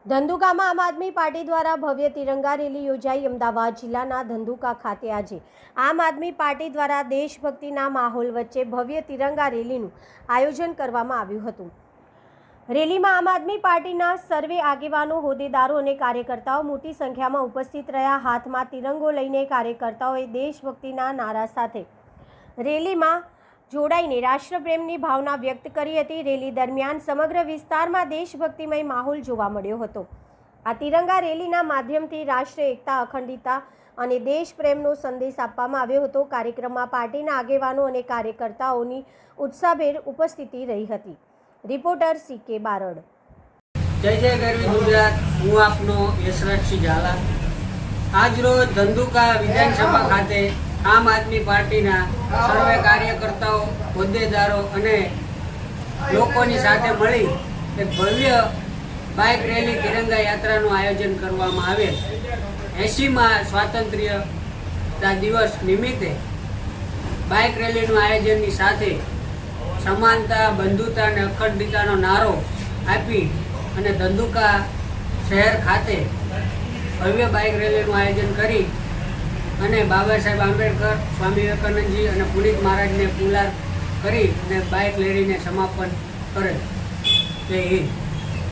ધંધુકામાં આમ આદમી પાર્ટી દ્વારા ભવ્ય તિરંગા રેલી યોજાઈ। અમદાવાદ જિલ્લાના ધંધુકા ખાતે આજે આમ આદમી પાર્ટી દ્વારા દેશભક્તિના માહોલ વચ્ચે ભવ્ય તિરંગા રેલીનું આયોજન કરવામાં આવ્યું હતું। રેલીમાં આમ આદમી પાર્ટીના સર્વે આગેવાનો, હોદ્દેદારો અને કાર્યકર્તાઓ મોટી સંખ્યામાં ઉપસ્થિત રહ્યા। હાથમાં તિરંગો લઈને કાર્યકર્તાઓએ દેશભક્તિના નારા સાથે રેલીમાં જોડાઈને રાષ્ટ્રપ્રેમની ભાવના વ્યક્ત કરી હતી। રેલી દરમિયાન સમગ્ર વિસ્તારમાં દેશભક્તિમય માહોલ જોવા મળ્યો હતો। આ તિરંગા રેલીના માધ્યમથી રાષ્ટ્ર એકતા, અખંડિતતા અને દેશપ્રેમનો સંદેશ આપવામાં આવ્યો હતો। કાર્યક્રમમાં પાર્ટીના આગેવાનો અને કાર્યકર્તાઓની ઉત્સાહભેર ઉપસ્થિતિ રહી હતી। Reporter CK Barad. જય જય ગરવી ગુજરાત। હું આપનો યશરાજસિંહ ઝાલા। આજરોજ ધંધુકા વિધાનસભા ખાતે આમ આદમી પાર્ટીના સર્વે કાર્યકર્તાઓ, હોદ્દેદારો અને લોકોની સાથે મળી એક ભવ્ય બાઇક રેલી તિરંગા યાત્રાનું આયોજન કરવામાં આવેલ। 80મા સ્વાતંત્ર્યતા દિવસ નિમિત્તે બાઇક રેલીનું આયોજનની સાથે સમાનતા, બંધુતા અને અખંડિતતાનો નારો આપી અને ધંધુકા શહેર ખાતે ભવ્ય બાઇક રેલીનું આયોજન કરી અને બાબા સાહેબ આંબેડકર, સ્વામી વિવેકાનંદજી અને પુનિત મહારાજને પુલાર કરી અને બાઇક રેલીને સમાપન કરે। જય હિન્દ।